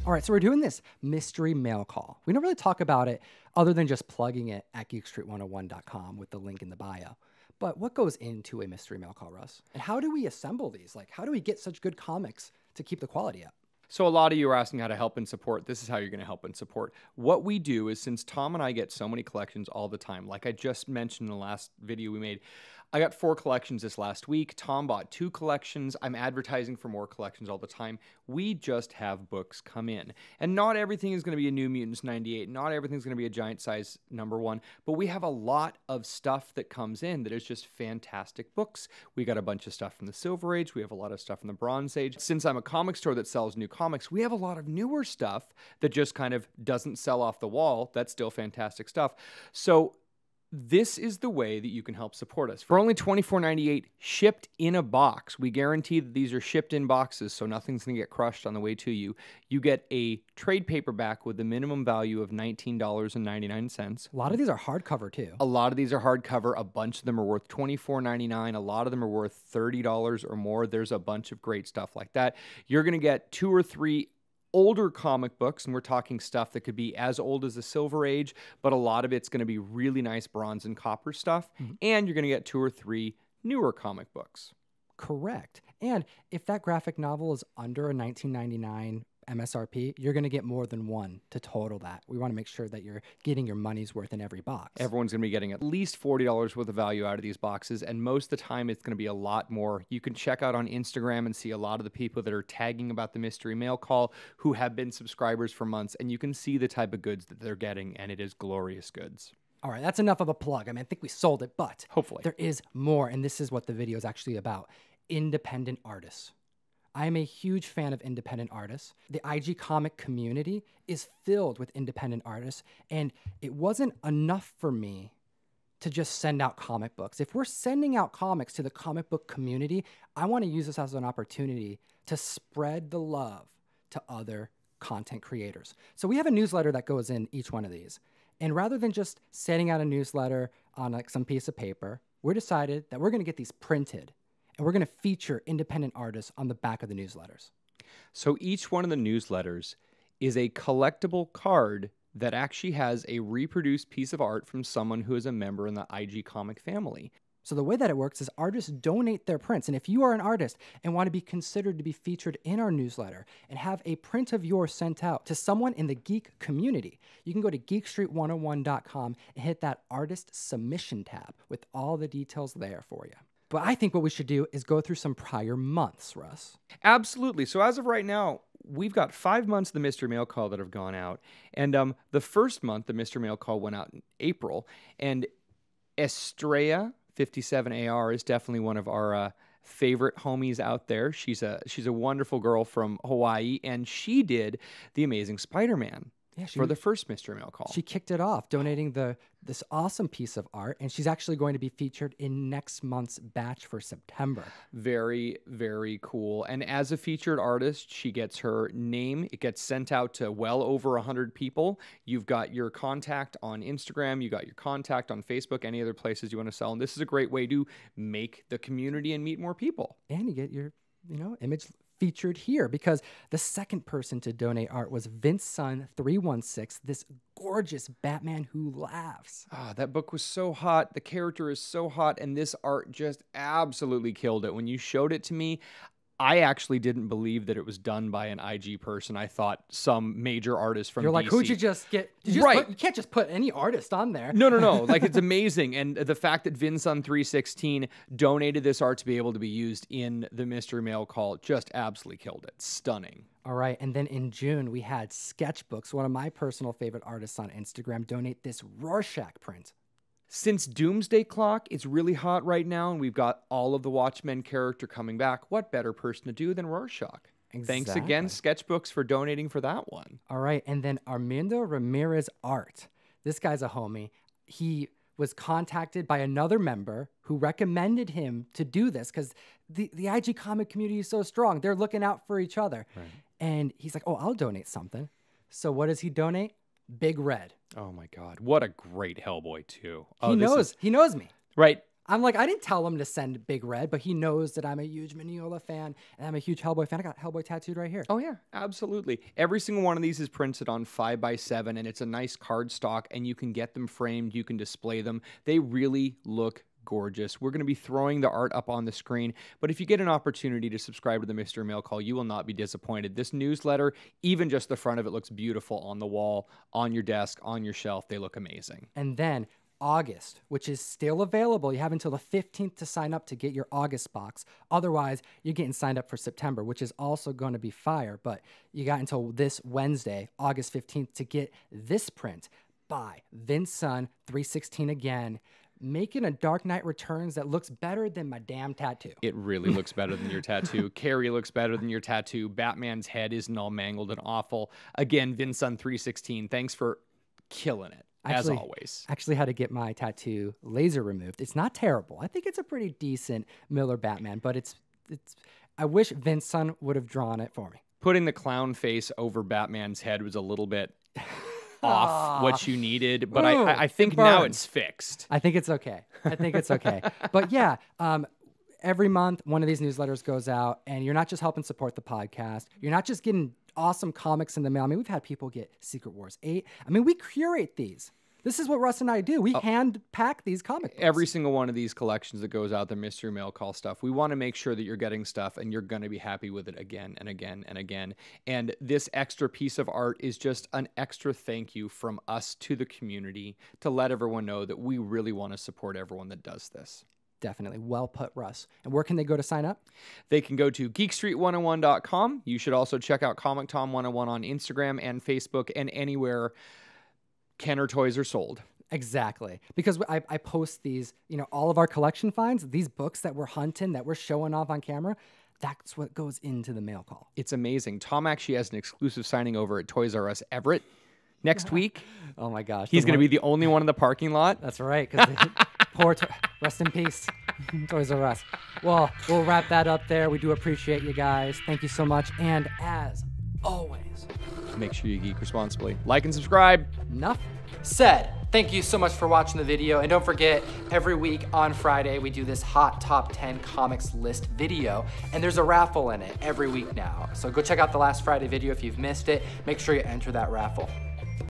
All right, so we're doing this mystery mail call. We don't really talk about it other than just plugging it at geekstreet101.com with the link in the bio. But what goes into a mystery mail call, Russ? And how do we assemble these? Like, how do we get such good comics to keep the quality up? So a lot of you are asking how to help and support. This is how you're going to help and support. What we do is, since Tom and I get so many collections all the time, like I just mentioned in the last video we made, I got 4 collections this last week. Tom bought 2 collections. I'm advertising for more collections all the time. We just have books come in. And not everything is going to be a New Mutants 98. Not everything's going to be a giant size #1. But we have a lot of stuff that comes in that is just fantastic books. We got a bunch of stuff from the Silver Age. We have a lot of stuff from the Bronze Age. Since I'm a comic store that sells new comics, we have a lot of newer stuff that just kind of doesn't sell off the wall. That's still fantastic stuff. So this is the way that you can help support us. For only $24.98 shipped in a box, we guarantee that these are shipped in boxes, so nothing's going to get crushed on the way to you. You get a trade paperback with a minimum value of $19.99. A lot of these are hardcover, too. A lot of these are hardcover. A bunch of them are worth $24.99. A lot of them are worth $30 or more. There's a bunch of great stuff like that. You're going to get 2 or 3 older comic books, and we're talking stuff that could be as old as the Silver Age, but a lot of it's going to be really nice bronze and copper stuff, and you're going to get 2 or 3 newer comic books. Correct. And if that graphic novel is under a $19.99 MSRP, you're going to get more than one to total that. We want to make sure that you're getting your money's worth in every box. Everyone's going to be getting at least $40 worth of value out of these boxes, and most of the time it's going to be a lot more. You can check out on Instagram and see a lot of the people that are tagging about the mystery mail call who have been subscribers for months, and you can see the type of goods that they're getting, and it is glorious goods. All right, that's enough of a plug. I mean, I think we sold it, but hopefully there is more, and this is what the video is actually about. Independent artists. I'm a huge fan of independent artists. The IG comic community is filled with independent artists, and it wasn't enough for me to just send out comic books. If we're sending out comics to the comic book community, I want to use this as an opportunity to spread the love to other content creators. So we have a newsletter that goes in each one of these. And rather than just sending out a newsletter on like some piece of paper, we decided that we're going to get these printed. And we're going to feature independent artists on the back of the newsletters. So each one of the newsletters is a collectible card that actually has a reproduced piece of art from someone who is a member in the IG comic family. So the way that it works is artists donate their prints. And if you are an artist and want to be considered to be featured in our newsletter and have a print of yours sent out to someone in the geek community, you can go to geekstreet101.com and hit that artist submission tab with all the details there for you. But I think what we should do is go through some prior months, Russ. Absolutely. So as of right now, we've got 5 months of the Mystery Mail Call that have gone out. And the first month, the Mystery Mail Call went out in April. And Estrella 57AR is definitely one of our favorite homies out there. She's a wonderful girl from Hawaii, and she did The Amazing Spider-Man. Yeah, for the first Mystery Mail Call. She kicked it off, donating this awesome piece of art, and she's actually going to be featured in next month's batch for September. Very, very cool. And as a featured artist, she gets her name. It gets sent out to well over 100 people. You've got your contact on Instagram. You got your contact on Facebook, any other places you want to sell. And this is a great way to make the community and meet more people. And you get your, image featured here, because the second person to donate art was VinceSun316, this gorgeous Batman Who Laughs. Ah, that book was so hot. The character is so hot, and this art just absolutely killed it. When you showed it to me, I actually didn't believe that it was done by an IG person. I thought some major artist from You're like, DC. who'd you just get? You can't just put any artist on there. No. Like, it's amazing. And the fact that VinceSun316 donated this art to be able to be used in the Mystery Mail Call just absolutely killed it. Stunning. All right. And then in June, we had Sketchbooks, one of my personal favorite artists on Instagram, donate this Rorschach print. Since Doomsday Clock is really hot right now, and we've got all of the Watchmen character coming back, what better person to do than Rorschach? Exactly. Thanks again, Sketchbooks, for donating for that one. All right, and then Armando Ramirez Art. This guy's a homie. He was contacted by another member who recommended him to do this because the IG comic community is so strong. They're looking out for each other. Right. And he's like, oh, I'll donate something. So what does he donate? Big Red. Oh my God. What a great Hellboy too. He knows me. Right. I'm like, I didn't tell him to send Big Red, but he knows that I'm a huge Mignola fan and I'm a huge Hellboy fan. I got Hellboy tattooed right here. Oh yeah, absolutely. Every single one of these is printed on 5x7 and it's a nice card stock and you can get them framed, you can display them. They really look gorgeous. We're going to be throwing the art up on the screen, but if you get an opportunity to subscribe to the Mystery Mail Call, you will not be disappointed. This newsletter, even just the front of it, looks beautiful on the wall, on your desk, on your shelf. They look amazing. And then August, which is still available. You have until the 15th to sign up to get your August box. Otherwise, you're getting signed up for September, which is also going to be fire. But you got until this Wednesday, August 15th, to get this print by Vince Sun, 316 again, making a Dark Knight Returns that looks better than my damn tattoo. It really looks better than your tattoo. Carrie looks better than your tattoo. Batman's head isn't all mangled and awful. Again, Vince Sun 316, thanks for killing it. As always. Actually had to get my tattoo laser removed. It's not terrible. I think it's a pretty decent Miller Batman, but it's I wish Vince Sun would have drawn it for me. Putting the clown face over Batman's head was a little bit off what you needed, but I think now it's fixed. I think it's okay. But yeah, every month one of these newsletters goes out, and you're not just helping support the podcast. You're not just getting awesome comics in the mail. I mean, we've had people get Secret Wars 8. I mean, we curate these. This is what Russ and I do. We hand pack these comic books. Every single one of these collections that goes out, the Mystery Mail Call stuff, we want to make sure that you're getting stuff and you're going to be happy with it again and again and again. And this extra piece of art is just an extra thank you from us to the community to let everyone know that we really want to support everyone that does this. Definitely. Well put, Russ. And where can they go to sign up? They can go to geekstreet101.com. You should also check out Comic Tom 101 on Instagram and Facebook and anywhere Kenner toys are sold. Exactly. Because I post these, all of our collection finds, these books that we're hunting, that we're showing off on camera, that's what goes into the mail call. It's amazing. Tom actually has an exclusive signing over at Toys R Us Everett next week. Oh my gosh. He's going to be the only one in the parking lot. That's right. Rest in peace, Toys R Us. Well, we'll wrap that up there. We do appreciate you guys. Thank you so much. And as always, make sure you geek responsibly. Like and subscribe. Enough said. Thank you so much for watching the video. And don't forget, every week on Friday, we do this Hot Top 10 Comics List video. And there's a raffle in it every week now. So go check out the last Friday video if you've missed it. Make sure you enter that raffle.